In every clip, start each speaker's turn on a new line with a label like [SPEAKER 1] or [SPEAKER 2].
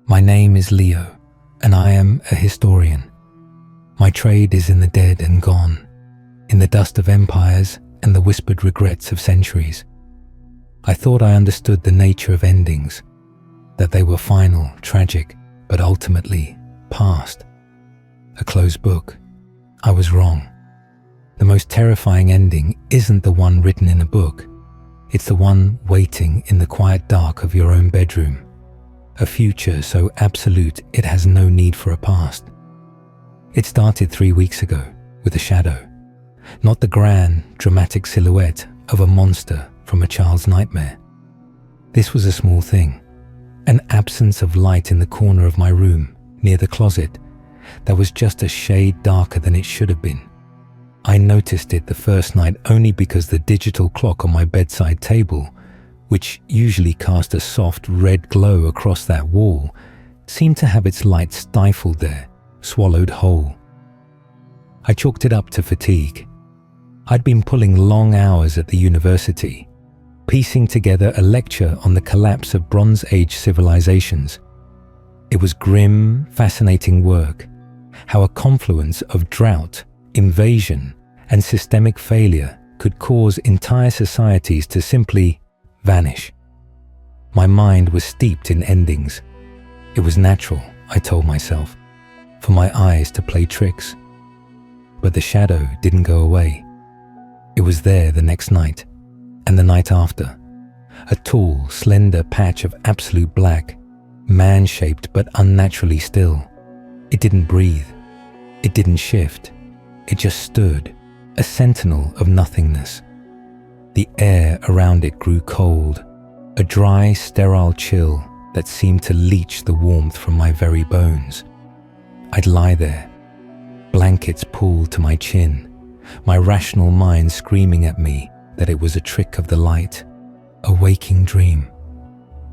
[SPEAKER 1] My name is Leo, and I am a historian. My trade is in the dead and gone, in the dust of empires and the whispered regrets of centuries. I thought I understood the nature of endings, that they were final, tragic, but ultimately past. A closed book. I was wrong. The most terrifying ending isn't the one written in a book. It's the one waiting in the quiet dark of your own bedroom. A future so absolute it has no need for a past. It started 3 weeks ago with a shadow, not the grand, dramatic silhouette of a monster from a child's nightmare. This was a small thing, an absence of light in the corner of my room near the closet that was just a shade darker than it should have been. I noticed it the first night only because the digital clock on my bedside table, which usually cast a soft red glow across that wall, seemed to have its light stifled there, swallowed whole. I chalked it up to fatigue. I'd been pulling long hours at the university, piecing together a lecture on the collapse of Bronze Age civilizations. It was grim, fascinating work, how a confluence of drought, invasion, and systemic failure could cause entire societies to simply vanish. My mind was steeped in endings. It was natural, I told myself, for my eyes to play tricks. But the shadow didn't go away. It was there the next night, and the night after. A tall, slender patch of absolute black, man-shaped but unnaturally still. It didn't breathe. It didn't shift. It just stood, a sentinel of nothingness. The air around it grew cold, a dry, sterile chill that seemed to leach the warmth from my very bones. I'd lie there, blankets pulled to my chin, my rational mind screaming at me that it was a trick of the light, a waking dream,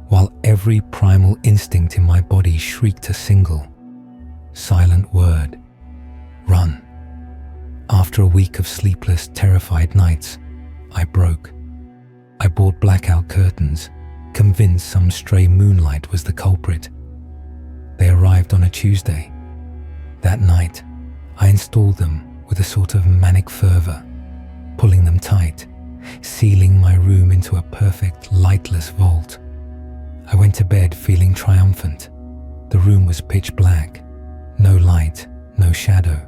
[SPEAKER 1] while every primal instinct in my body shrieked a single, silent word: run. After a week of sleepless, terrified nights, I broke. I bought blackout curtains, convinced some stray moonlight was the culprit. They arrived on a Tuesday. That night, I installed them with a sort of manic fervor, pulling them tight, sealing my room into a perfect, lightless vault. I went to bed feeling triumphant. The room was pitch black, no light, no shadow,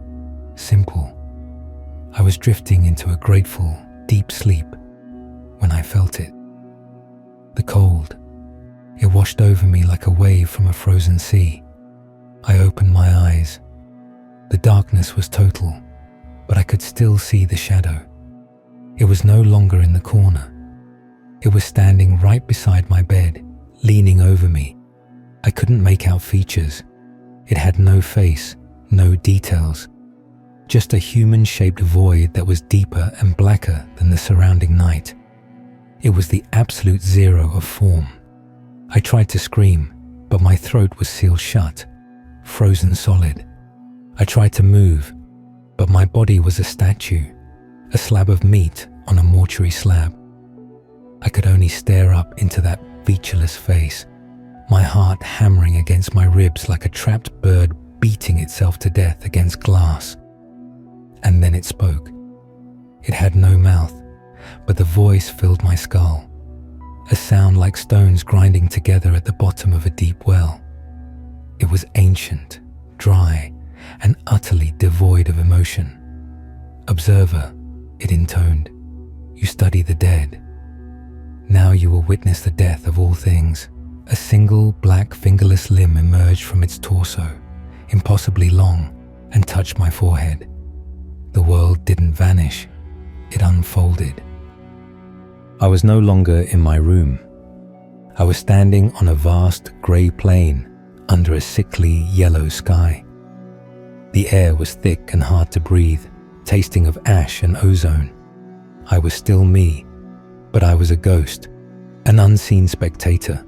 [SPEAKER 1] simple. I was drifting into a grateful, deep sleep when I felt it. The cold. It washed over me like a wave from a frozen sea. I opened my eyes. The darkness was total, but I could still see the shadow. It was no longer in the corner. It was standing right beside my bed, leaning over me. I couldn't make out features. It had no face, no details. Just a human-shaped void that was deeper and blacker than the surrounding night. It was the absolute zero of form. I tried to scream, but my throat was sealed shut, frozen solid. I tried to move, but my body was a statue, a slab of meat on a mortuary slab. I could only stare up into that featureless face, my heart hammering against my ribs like a trapped bird beating itself to death against glass. And then it spoke. It had no mouth, but the voice filled my skull, a sound like stones grinding together at the bottom of a deep well. It was ancient, dry, and utterly devoid of emotion. Observer, it intoned, you study the dead. Now you will witness the death of all things. A single black fingerless limb emerged from its torso, impossibly long, and touched my forehead. The world didn't vanish, it unfolded. I was no longer in my room. I was standing on a vast grey plain under a sickly yellow sky. The air was thick and hard to breathe, tasting of ash and ozone. I was still me, but I was a ghost, an unseen spectator.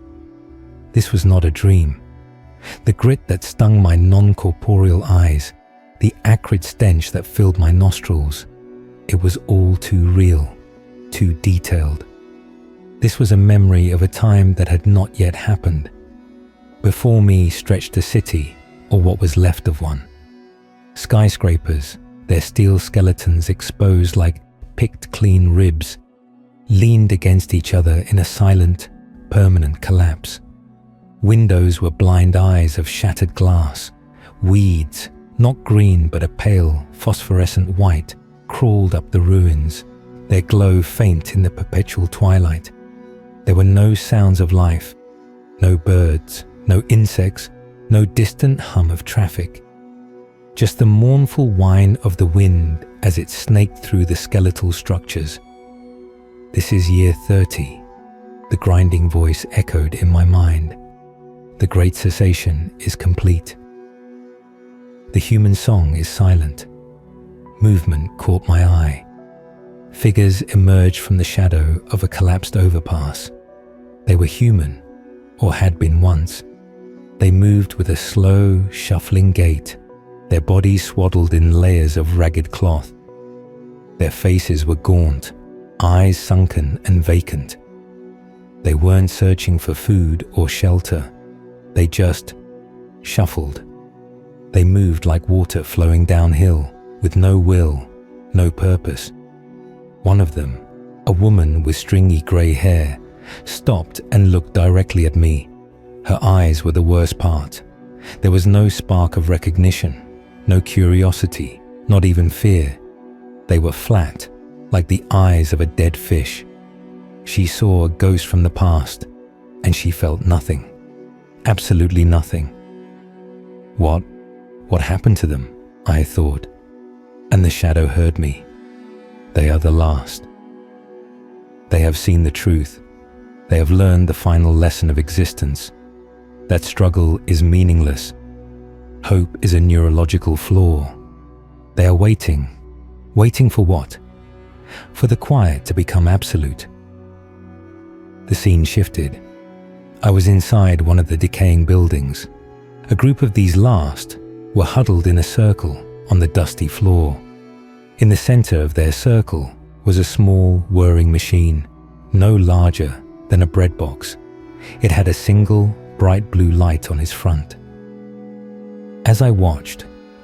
[SPEAKER 1] This was not a dream. The grit that stung my non-corporeal eyes, the acrid stench that filled my nostrils, it was all too real, too detailed. This was a memory of a time that had not yet happened. Before me stretched a city, or what was left of one. Skyscrapers, their steel skeletons exposed like picked clean ribs, leaned against each other in a silent, permanent collapse. Windows were blind eyes of shattered glass. Weeds, not green but a pale, phosphorescent white, crawled up the ruins, their glow faint in the perpetual twilight. There were no sounds of life, no birds, no insects, no distant hum of traffic. Just the mournful whine of the wind as it snaked through the skeletal structures. This is year 30, the grinding voice echoed in my mind. The great cessation is complete. The human song is silent. Movement caught my eye. Figures emerged from the shadow of a collapsed overpass. They were human, or had been once. They moved with a slow, shuffling gait, their bodies swaddled in layers of ragged cloth. Their faces were gaunt, eyes sunken and vacant. They weren't searching for food or shelter. They just shuffled. They moved like water flowing downhill, with no will, no purpose. One of them, a woman with stringy grey hair, stopped and looked directly at me. Her eyes were the worst part. There was no spark of recognition, no curiosity, not even fear. They were flat, like the eyes of a dead fish. She saw a ghost from the past, and she felt nothing. Absolutely nothing. What happened to them? I thought, and the shadow heard me. They are the last. They have seen the truth. They have learned the final lesson of existence. That struggle is meaningless. Hope is a neurological flaw. They are waiting. Waiting for what? For the quiet to become absolute. The scene shifted. I was inside one of the decaying buildings. A group of these last were huddled in a circle on the dusty floor. In the center of their circle was a small, whirring machine, no larger than a bread box. It had a single, bright blue light on its front. As I watched,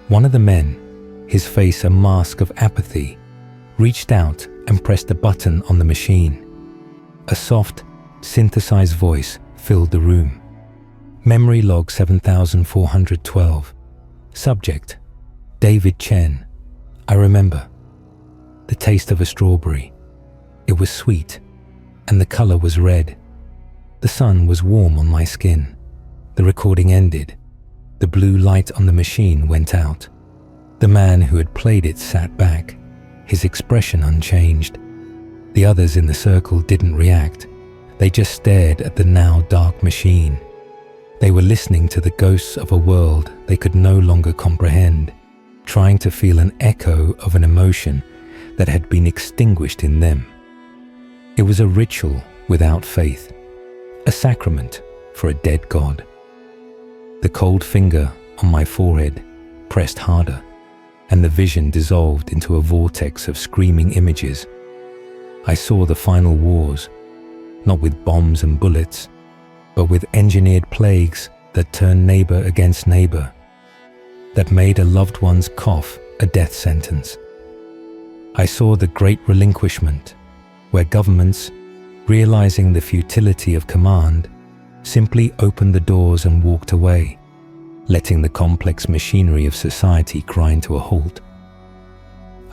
[SPEAKER 1] one of the men, his face a mask of apathy, reached out and pressed a button on the machine. A soft, synthesized voice filled the room. Memory log 7412. Subject, David Chen. I remember. The taste of a strawberry. It was sweet, and the color was red. The sun was warm on my skin. The recording ended. The blue light on the machine went out. The man who had played it sat back, his expression unchanged. The others in the circle didn't react. They just stared at the now dark machine. They were listening to the ghosts of a world they could no longer comprehend, trying to feel an echo of an emotion that had been extinguished in them. It was a ritual without faith, a sacrament for a dead god. The cold finger on my forehead pressed harder, and the vision dissolved into a vortex of screaming images. I saw the final wars, not with bombs and bullets, but with engineered plagues that turned neighbor against neighbor, that made a loved one's cough a death sentence. I saw the great relinquishment, where governments, realizing the futility of command, simply opened the doors and walked away, letting the complex machinery of society grind to a halt.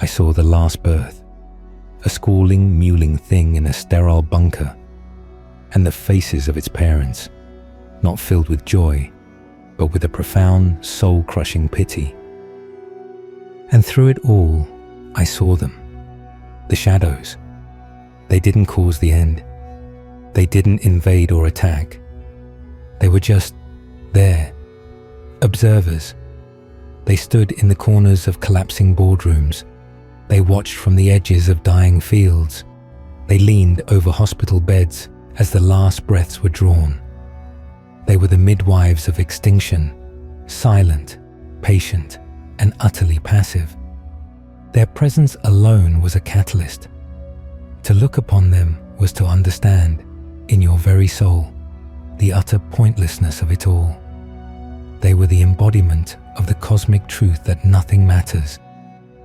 [SPEAKER 1] I saw the last birth, a squalling, mewling thing in a sterile bunker, and the faces of its parents, not filled with joy, but with a profound, soul-crushing pity. And through it all, I saw them, the shadows. They didn't cause the end. They didn't invade or attack. They were just there, observers. They stood in the corners of collapsing boardrooms. They watched from the edges of dying fields. They leaned over hospital beds as the last breaths were drawn. They were the midwives of extinction, silent, patient, and utterly passive. Their presence alone was a catalyst. To look upon them was to understand, in your very soul, the utter pointlessness of it all. They were the embodiment of the cosmic truth that nothing matters,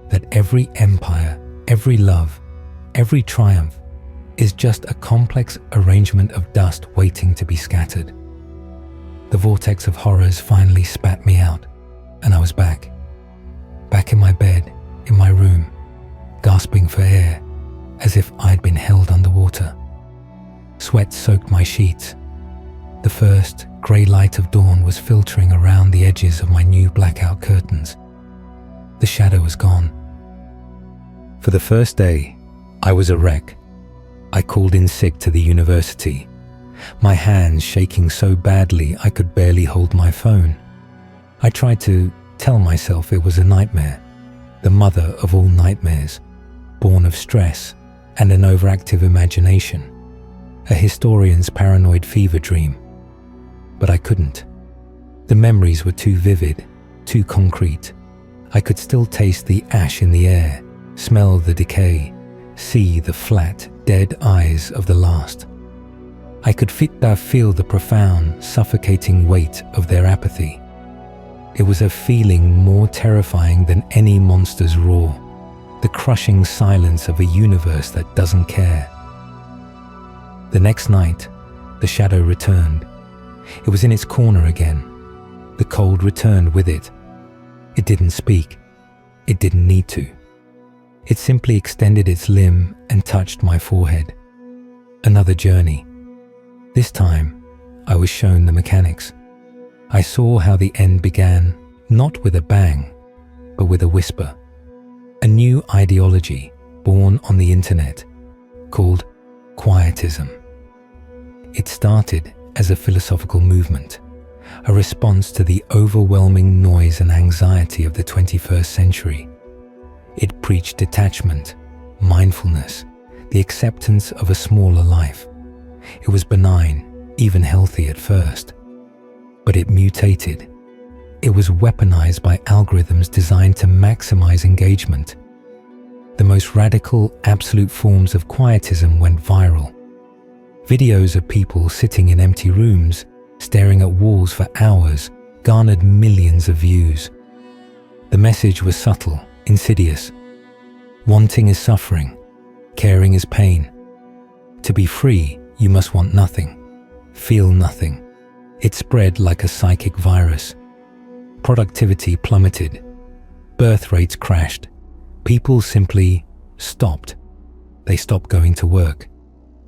[SPEAKER 1] that every empire, every love, every triumph is just a complex arrangement of dust waiting to be scattered. The vortex of horrors finally spat me out, and I was back in my bed, in my room, gasping for air, as if I'd been held underwater. Sweat soaked my sheets. The first grey light of dawn was filtering around the edges of my new blackout curtains. The shadow was gone. For the first day, I was a wreck. I called in sick to the university, my hands shaking so badly I could barely hold my phone. I tried to tell myself it was a nightmare, the mother of all nightmares, born of stress and an overactive imagination, a historian's paranoid fever dream. But I couldn't. The memories were too vivid, too concrete. I could still taste the ash in the air, smell the decay, see the flat, dead eyes of the last. I could feel the profound, suffocating weight of their apathy. It was a feeling more terrifying than any monster's roar, the crushing silence of a universe that doesn't care. The next night, the shadow returned. It was in its corner again. The cold returned with it. It didn't speak. It didn't need to. It simply extended its limb and touched my forehead. Another journey. This time, I was shown the mechanics. I saw how the end began, not with a bang, but with a whisper. A new ideology born on the internet called quietism. It started as a philosophical movement, a response to the overwhelming noise and anxiety of the 21st century. It preached detachment, mindfulness, the acceptance of a smaller life. It was benign, even healthy at first. But it mutated. It was weaponized by algorithms designed to maximize engagement. The most radical, absolute forms of quietism went viral. Videos of people sitting in empty rooms, staring at walls for hours, garnered millions of views. The message was subtle, insidious. Wanting is suffering, caring is pain. To be free, you must want nothing, feel nothing. It spread like a psychic virus. Productivity plummeted. Birth rates crashed. People simply stopped. They stopped going to work.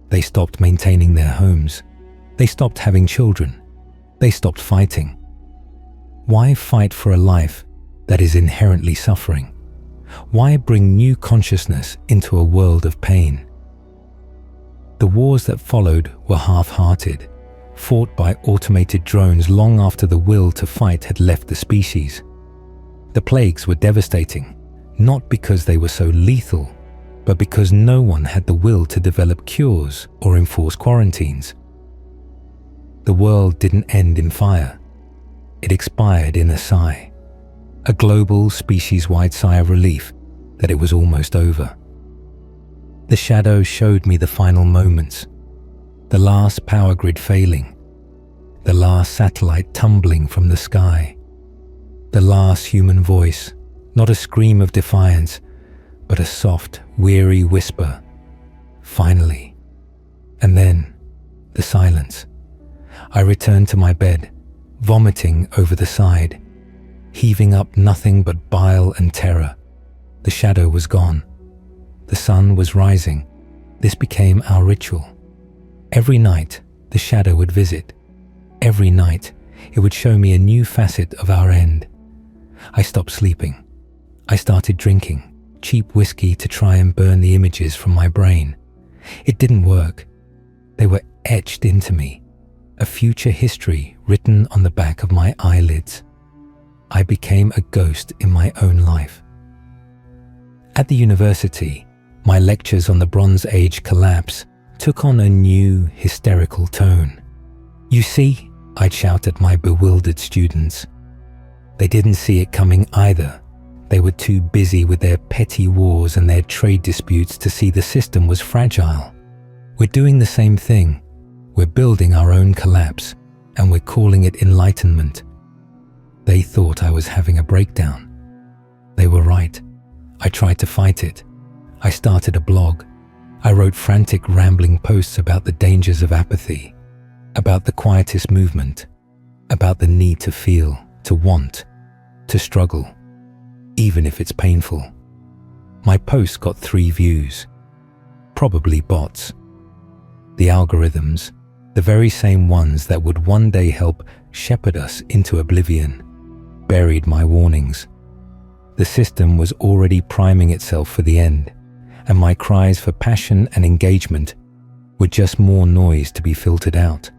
[SPEAKER 1] They stopped maintaining their homes. They stopped having children. They stopped fighting. Why fight for a life that is inherently suffering? Why bring new consciousness into a world of pain? The wars that followed were half-hearted, fought by automated drones long after the will to fight had left the species. The plagues were devastating, not because they were so lethal, but because no one had the will to develop cures or enforce quarantines. The world didn't end in fire. It expired in a sigh, a global, species-wide sigh of relief that it was almost over. The shadow showed me the final moments, the last power grid failing, the last satellite tumbling from the sky, the last human voice, not a scream of defiance, but a soft, weary whisper. Finally. And then, the silence. I returned to my bed, vomiting over the side, heaving up nothing but bile and terror. The shadow was gone. The sun was rising. This became our ritual. Every night, the shadow would visit. Every night, it would show me a new facet of our end. I stopped sleeping. I started drinking cheap whiskey to try and burn the images from my brain. It didn't work. They were etched into me, a future history written on the back of my eyelids. I became a ghost in my own life. At the university, my lectures on the Bronze Age collapse took on a new, hysterical tone. "You see," I'd shout at my bewildered students. They didn't see it coming either. They were too busy with their petty wars and their trade disputes to see the system was fragile. We're doing the same thing. We're building our own collapse, and we're calling it enlightenment. They thought I was having a breakdown. They were right. I tried to fight it. I started a blog. I wrote frantic, rambling posts about the dangers of apathy, about the quietist movement, about the need to feel, to want, to struggle, even if it's painful. My post got 3 views. Probably bots. The algorithms, the very same ones that would one day help shepherd us into oblivion, buried my warnings. The system was already priming itself for the end, and my cries for passion and engagement were just more noise to be filtered out.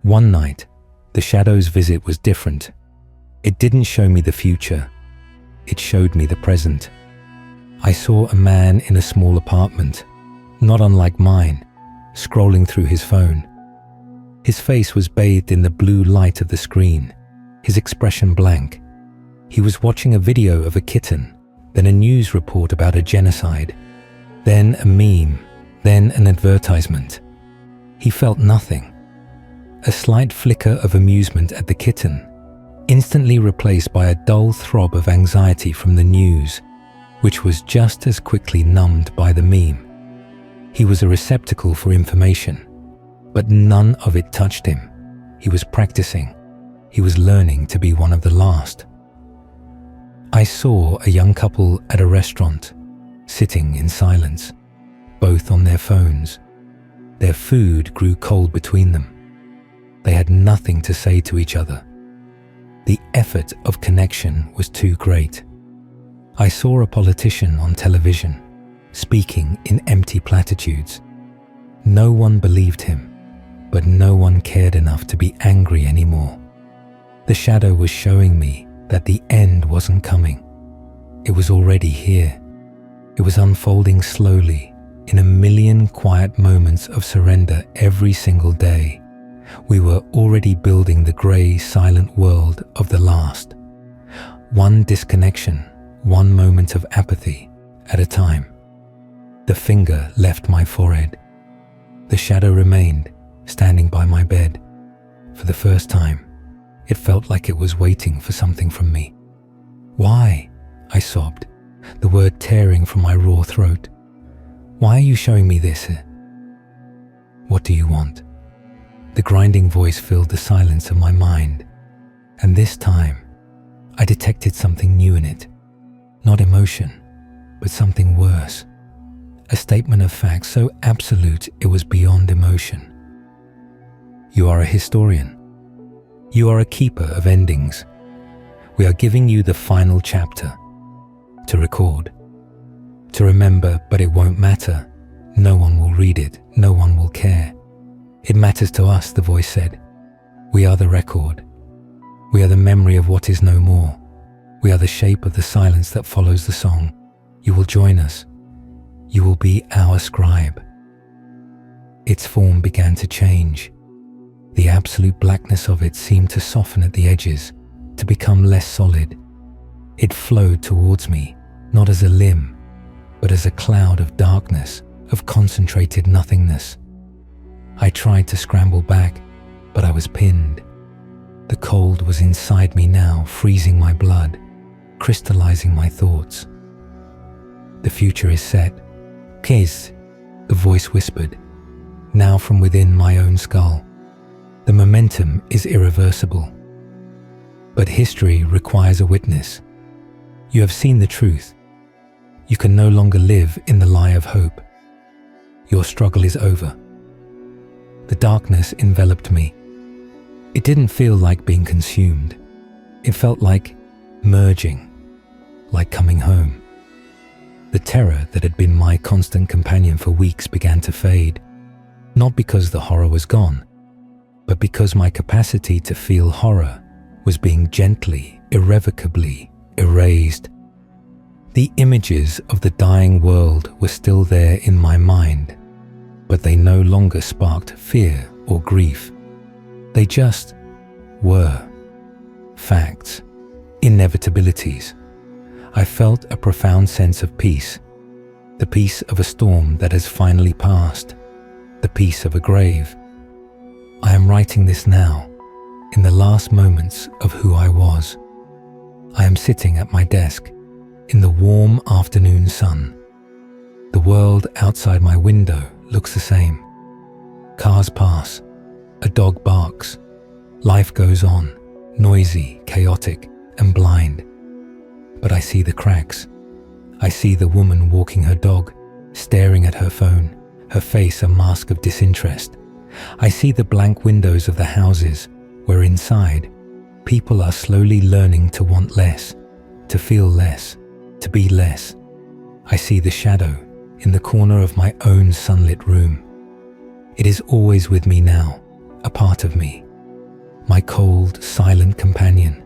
[SPEAKER 1] One night, the shadow's visit was different. It didn't show me the future. It showed me the present. I saw a man in a small apartment, not unlike mine, scrolling through his phone. His face was bathed in the blue light of the screen, his expression blank. He was watching a video of a kitten, then a news report about a genocide, then a meme, then an advertisement. He felt nothing. A slight flicker of amusement at the kitten, instantly replaced by a dull throb of anxiety from the news, which was just as quickly numbed by the meme. He was a receptacle for information, but none of it touched him. He was practicing. He was learning to be one of the last. I saw a young couple at a restaurant, sitting in silence, both on their phones. Their food grew cold between them. They had nothing to say to each other. The effort of connection was too great. I saw a politician on television, speaking in empty platitudes. No one believed him, but no one cared enough to be angry anymore. The shadow was showing me that the end wasn't coming. It was already here. It was unfolding slowly in a million quiet moments of surrender every single day. We were already building the grey, silent world of the last. One disconnection, one moment of apathy at a time. The finger left my forehead. The shadow remained, standing by my bed. For the first time, it felt like it was waiting for something from me. "Why?" I sobbed, the word tearing from my raw throat. "Why are you showing me this?" "What do you want?" The grinding voice filled the silence of my mind, and this time, I detected something new in it. Not emotion, but something worse. A statement of fact so absolute it was beyond emotion. "You are a historian. You are a keeper of endings. We are giving you the final chapter. To record. To remember, but it won't matter. No one will read it. No one will care. It matters to us," the voice said. "We are the record. We are the memory of what is no more. We are the shape of the silence that follows the song. You will join us. You will be our scribe." Its form began to change. The absolute blackness of it seemed to soften at the edges, to become less solid. It flowed towards me, not as a limb, but as a cloud of darkness, of concentrated nothingness. I tried to scramble back, but I was pinned. The cold was inside me now, freezing my blood, crystallizing my thoughts. "The future is set. Kiz," the voice whispered, now from within my own skull. "The momentum is irreversible. But history requires a witness. You have seen the truth. You can no longer live in the lie of hope. Your struggle is over." The darkness enveloped me. It didn't feel like being consumed. It felt like merging, like coming home. The terror that had been my constant companion for weeks began to fade, not because the horror was gone, but because my capacity to feel horror was being gently, irrevocably erased. The images of the dying world were still there in my mind, but they no longer sparked fear or grief. They just were. Facts. Inevitabilities. I felt a profound sense of peace. The peace of a storm that has finally passed. The peace of a grave. I am writing this now, in the last moments of who I was. I am sitting at my desk, in the warm afternoon sun. The world outside my window looks the same. Cars pass, a dog barks. Life goes on, noisy, chaotic, and blind. But I see the cracks. I see the woman walking her dog, staring at her phone, her face a mask of disinterest. I see the blank windows of the houses, where inside, people are slowly learning to want less, to feel less, to be less. I see the shadow in the corner of my own sunlit room. It is always with me now, a part of me, my cold, silent companion.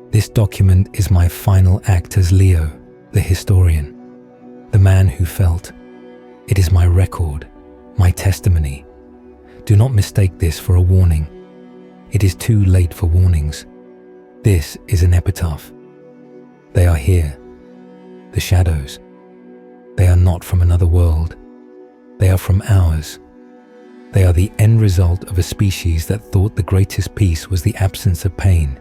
[SPEAKER 1] This document is my final act as Leo, the historian, the man who felt. It is my record, my testimony. Do not mistake this for a warning. It is too late for warnings. This is an epitaph. They are here, the shadows. They are not from another world. They are from ours. They are the end result of a species that thought the greatest peace was the absence of pain,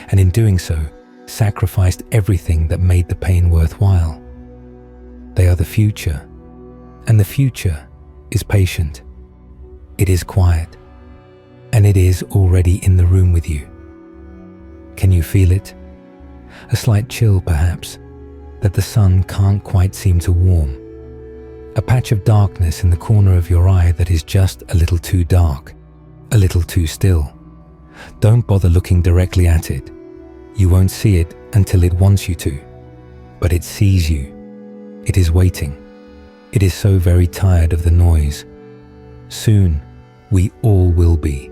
[SPEAKER 1] and in doing so, sacrificed everything that made the pain worthwhile. They are the future, and the future is patient. It is quiet, and it is already in the room with you. Can you feel it? A slight chill, perhaps, that the sun can't quite seem to warm. A patch of darkness in the corner of your eye that is just a little too dark, a little too still. Don't bother looking directly at it. You won't see it until it wants you to, but it sees you. It is waiting. It is so very tired of the noise. Soon, we all will be.